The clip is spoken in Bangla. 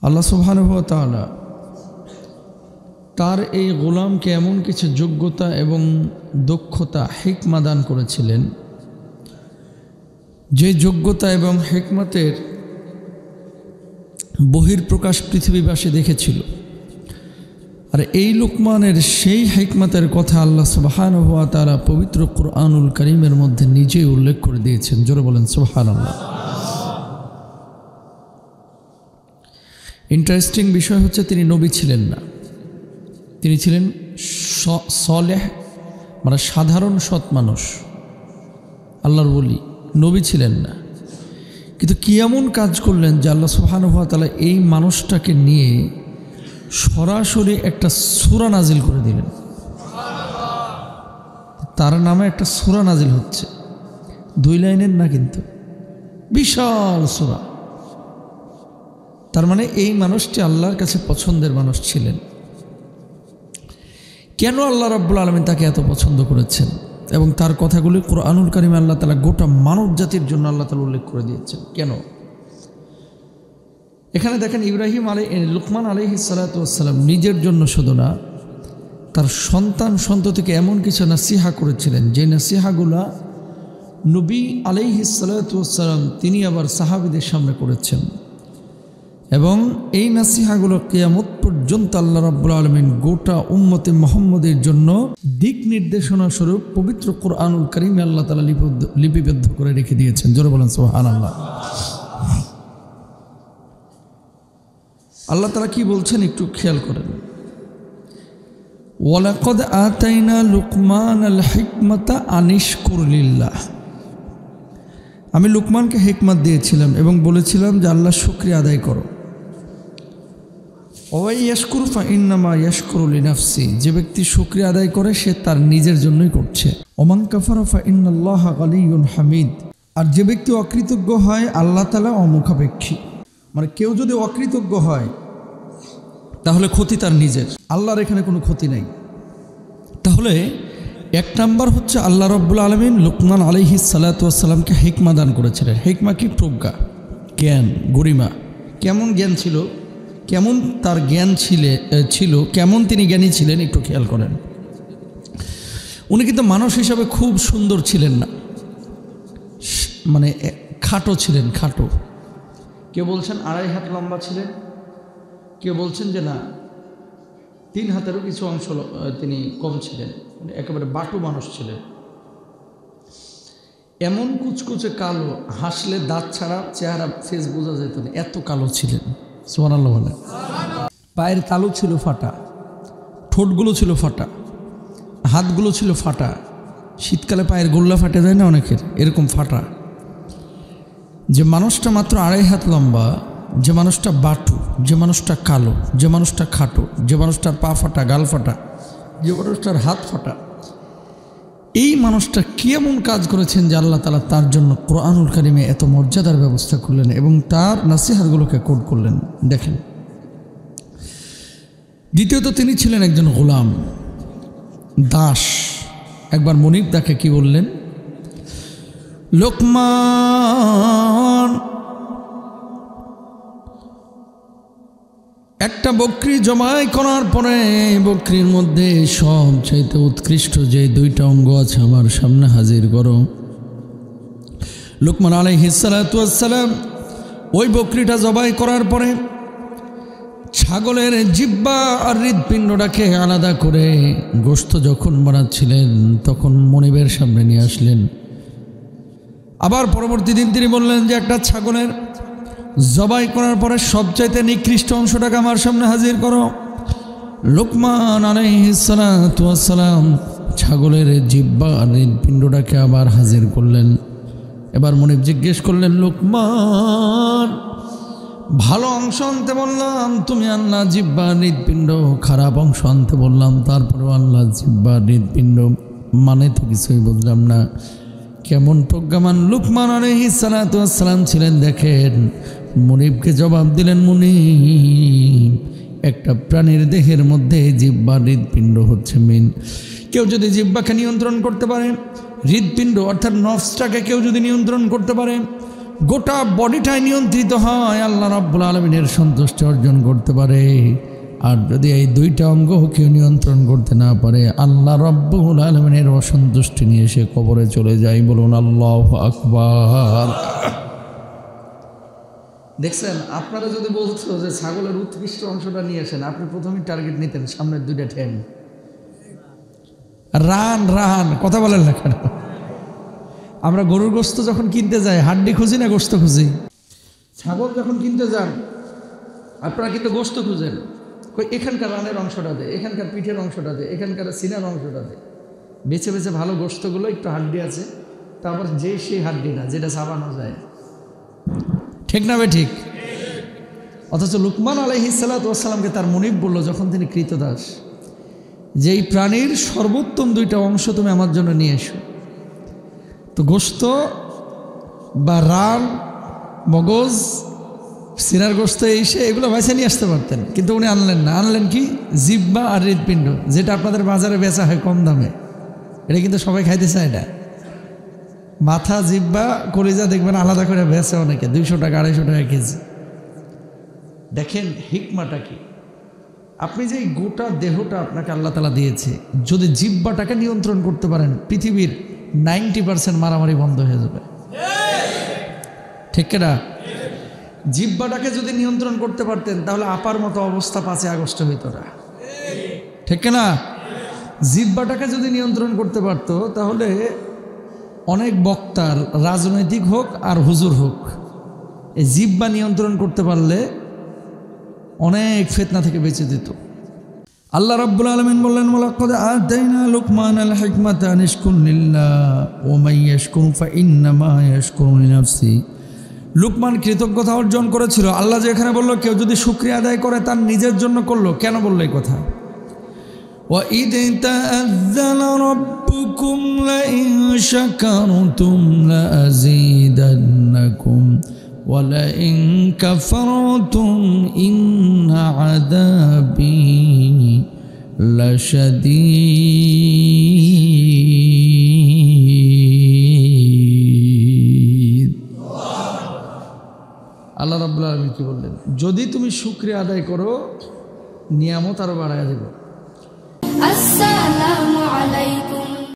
আল্লাহ সুবহানাহু ওয়া তাআলা তার এই গোলামকে এমন কিছু যোগ্যতা এবং দক্ষতা হিকমা দান করেছিলেন, যে যোগ্যতা এবং হিকমতের বহির্প্রকাশ পৃথিবীবাসী দেখেছিল। আর এই লুকমানের সেই হিকমতের কথা আল্লাহ সুবহানাহু ওয়া তাআলা পবিত্র কুরআনুল কারীমের মধ্যে নিজেই উল্লেখ করে দিয়েছেন। জোরে বলেন সুবহানাল্লাহ। ইন্টারেস্টিং বিষয় হচ্ছে, তিনি নবী ছিলেন না, তিনি ছিলেন সলেহ, মানে সাধারণ সৎ মানুষ, আল্লাহর ওলি, নবী ছিলেন না। কিন্তু কি এমন কাজ করলেন যে আল্লাহ সুবহানাহু ওয়া তাআলা এই মানুষটাকে নিয়ে সরাসরি একটা সূরা নাজিল করে দিলেন। তার নামে একটা সূরা নাজিল হচ্ছে, 2 লাইনের না, কিন্তু বিশাল সূরা। তার মানে এই মানুষটি আল্লাহর কাছে পছন্দের মানুষ ছিলেন। কেন আল্লাহ রাব্বুল আলামিন তাকে এত পছন্দ করেছেন এবং তার কথাগুলি কুরআনুল কারীমে আল্লাহ তাআলা গোটা মানব জাতির জন্য আল্লাহ তাআলা উল্লেখ করে দিয়েছেন। কেন? এখানে দেখেন, লুকমান আলাইহিস সালাতু ওয়াস সালাম নিজের জন্য শুধু না, তার সন্তান সন্ততিকে এমন কিছু নাসিহা করেছিলেন, যে নাসিহাগুলা নবী আলাইহিস সালাতু ওয়াস সালাম তিনি আবার সাহাবীদের সামনে করেছেন। এবং এই নাসিহাগুলো কিয়ামত পর্যন্ত আল্লাহ রাব্বুল আলামিন গোটা উম্মতে মুহাম্মদের জন্য দিক নির্দেশনা স্বরূপ পবিত্র কুরআনুল কারীমে আল্লাহ তাআলা লিপিবদ্ধ করে রেখে দিয়েছেন। জোরে বলেন সুবহানাল্লাহ। আল্লাহ তাআলা কি বলছেন একটু খেয়াল করেন। ওয়ালাকাদ আতাইনা লুকমানাল হিকমাতা আনিশকুর লিল্লাহ। আমি লুকমানকে হিকমত দিয়েছিলাম এবং বলেছিলাম যে আল্লাহর শুকরিয়া আদায় করো। ওয়াইয়াশকুরু ফাইন্নামা ইয়াশকুরু লিনাফসি। যে ব্যক্তি শুকরিয়া আদায় করে সে তার নিজের জন্যই করছে। ওমান কাফারা ফাইন্নাল্লাহা গানিয়্যুন হামিদ। আর যে ব্যক্তি অকৃতজ্ঞ হয় আল্লাহ তাআলা অমুখাপেক্ষী। মানে কেউ যদি অকৃতজ্ঞ হয় তাহলে ক্ষতি তার নিজের, আল্লাহর এখানে কোনো ক্ষতি নেই। তাহলে 1 নাম্বার হচ্ছে আল্লাহ রাব্বুল আলামিন লুকমান আলাইহিস সালাতু ওয়াস সালামকে হিকমা দান করেছিলেন। হিকমা কি? প্রজ্ঞা, জ্ঞান, গরিমা। কেমন জ্ঞান ছিল, কেমন তার জ্ঞান ছিল, কেমন তিনি জ্ঞানী ছিলেন একটু খেয়াল করেন। উনি কিন্তু মানুষ হিসাবে খুব সুন্দর ছিলেন না, মানে খাটো ছিলেন, খাটো। কেউ বলছেন 2.5 হাত লম্বা ছিলেন, কেউ বলছেন যে না 3 হাতেরও কিছু অংশ তিনি কম ছিলেন, একেবারে বাটু মানুষ ছিলেন। এমন কুচকুচে কালো, হাসলে দাঁত ছাড়া চেহারা ফেস বোঝা যেত না, এত কালো ছিলেন। সুবহানাল্লাহ বলে। পায়ের তালু ছিল ফাটা, ঠোঁটগুলো ছিল ফাটা, হাতগুলো ছিল ফাটা। শীতকালে পায়ের গোল্লা ফাটে যায় না অনেকের, এরকম ফাটা। যে মানুষটা মাত্র 2.5 হাত লম্বা, যে মানুষটা বাটু, যে মানুষটা কালো, যে মানুষটা খাটো, যে মানুষটার পা ফাটা, গাল ফাটা, যে মানুষটার হাত ফাটা, এই মানুষটা কি এমন কাজ করেছেন যে আল্লাহ তাআলা তার জন্য কুরআনুল কারীমে এত মর্যাদার ব্যবস্থা করলেন এবং তার নাসিহাতগুলোকে কোড করলেন। দেখেন, দ্বিতীয়ত তিনি ছিলেন একজন গোলাম, দাস। একবার মুনিব তাকে কি বললেন? লোকমান, একটা বকরি জবাই করার পরে বকরির মধ্যে সবচাইতে উৎকৃষ্ট যে 2টা অঙ্গ আছে আমার সামনে হাজির করো। লুকমান আলাইহিস সালাতু ওয়াস সালাম ওই বকরিটা জবাই করার পরে ছাগলের জিহ্বা আর হৃৎপিণ্ডটাকে আলাদা করে গোশত যখন বানাচ্ছিলেন তখন মনিবের সামনে নিয়ে আসলেন। আবার পরবর্তী দিন তিনি বললেন যে একটা ছাগলের জবাই করার পরে সবচাইতে নিকৃষ্ট অংশটাকে আমার সামনে হাজির করো। লুকমান আলাইহিস সালাতু ওয়াস সালাম ছাগলের জিহ্বা আর হৃৎপিণ্ডটাকে আবার হাজির করলেন। এবার মুনিব জিজ্ঞেস করলেন, লুকমান, ভালো অংশ আনতে বললাম, তুমি আনলা জিহ্বা হৃৎপিণ্ড। খারাপ অংশ আনতে বললাম, তারপরেও আনলা জিহ্বা হৃৎপিণ্ড। মানে তো কিছুই বুঝলাম না। কেমন প্রজ্ঞামান লুকমান আলাইহিস সালাতু ওয়াস সালাম ছিলেন দেখেন। মুনিবকে জবাব দিলেন, মুনিব, একটা প্রাণীর দেহের মধ্যে জিহ্বা হৃৎপিণ্ড হচ্ছে মেন। কেউ যদি জিহ্বাকে নিয়ন্ত্রণ করতে পারে, হৃৎপিণ্ড অর্থাৎ নফসটাকে কেউ যদি নিয়ন্ত্রণ করতে পারে, গোটা বডিটাই নিয়ন্ত্রিত হয়, আল্লাহ রাব্বুল আলামিনের সন্তুষ্টি অর্জন করতে পারে। আর যদি এই দুইটা অঙ্গ কেউ নিয়ন্ত্রণ করতে না পারে, আল্লাহ রাব্বুল আলামিনের অসন্তুষ্টি নিয়ে সে কবরে চলে যায়। বলুন আল্লাহু আকবার। দেখছেন, আপনারা যদি বলতো যে ছাগলের উৎকৃষ্ট অংশটা নিয়ে আসেন, আপনি প্রথমেই টার্গেট নিতেন সামনের দুইটা ঠ্যাং। রান রান কথা বলেন না কেন? আমরা গরুর গোস্ত যখন কিনতে যাই হাড্ডি খুঁজি না গোস্ত খুঁজি? ছাগল যখন কিনতে যান আপনারা কিন্তু গোস্ত খুঁজেন, এখানকার রানের অংশটা দে, এখানকার পিঠের অংশটা দে, এখানকার সিনার অংশটা দে, বেছে বেছে ভালো গোস্তগুলো, একটু হাড্ডি আছে, তারপর যে সেই হাড্ডি না যেটা চাবানো যায়। ঠিক না বে ঠিক? অথচ লুকমান আলাইহিস সালাতু ওয়াস সালামকে তার মুনিব বলল যখন তিনি কৃতদাস, যে এই প্রাণীর সর্বোত্তম দুইটা অংশ তুমি আমার জন্য নিয়ে এসো। তো গোস্ত বা রান, মগজ, সিনার গোস্ত এসে এগুলো বাইসে নিয়ে আসতে পারতেন, কিন্তু উনি আনলেন না। আনলেন কি? জিহ্বা আর হৃৎপিণ্ড, যেটা আপনাদের বাজারে বেচা হয় কম দামে। এটা কিন্তু সবাই খাইতে চায় না। মাথা, জিহ্বা, কলিজা দেখবেন আলাদা করে বেচে অনেকে, 200 টাকা 250 টাকা কেজি। দেখেন হিকমাটা কি? আপনি যে এই গোটা দেহটা আপনাকে আল্লাহ তাআলা দিয়েছে, যদি জিহ্বাটাকে নিয়ন্ত্রণ করতে পারেন, পৃথিবীর 90% মারামারি বন্ধ হয়ে যাবে। ঠিক না? জিহ্বাটাকে যদি নিয়ন্ত্রণ করতে পারতেন তাহলে আপার মতো অবস্থা 5 আগস্ট হইতো না। ঠিক না? জিহ্বাটাকে যদি নিয়ন্ত্রণ করতে পারত তাহলে অনেক বক্তার, রাজনৈতিক হোক আর হুজুর হোক, এই জিহ্বা নিয়ন্ত্রণ করতে পারলে অনেক ফিতনা থেকে বেঁচে যেত। আল্লাহ রাব্বুল আলামিন বললেন, ওয়ালাকাদ আতাইনা লুকমানাল হিকমাতা আন ইশকুর লিল্লাহ ওয়া মান ইয়াশকুর ফাইন্নামা ইয়াশকুরু লিনাফসি। লুকমান কৃতজ্ঞতা অর্জন করেছিল। আল্লাহ যে এখানে বলল কেউ যদি শুকরিয়া আদায় করে তার নিজের জন্য করলো, কেন বললো এই কথা? وَإِذْ تَأَذَّنَ رَبُّكُمْ لَئِن شَكَرْتُمْ لَأَزِيدَنَّكُمْ وَلَئِن كَفَرْتُمْ إِنَّ عَذَابِي لَشَدِيدٌ। আল্লাহ রাব্বুল আলামিন কি বললেন? যদি তুমি শুকরিয়া আদায় করো, নিয়ামত আরো বাড়ায়া দেব। আসসালামু আলাইকুম।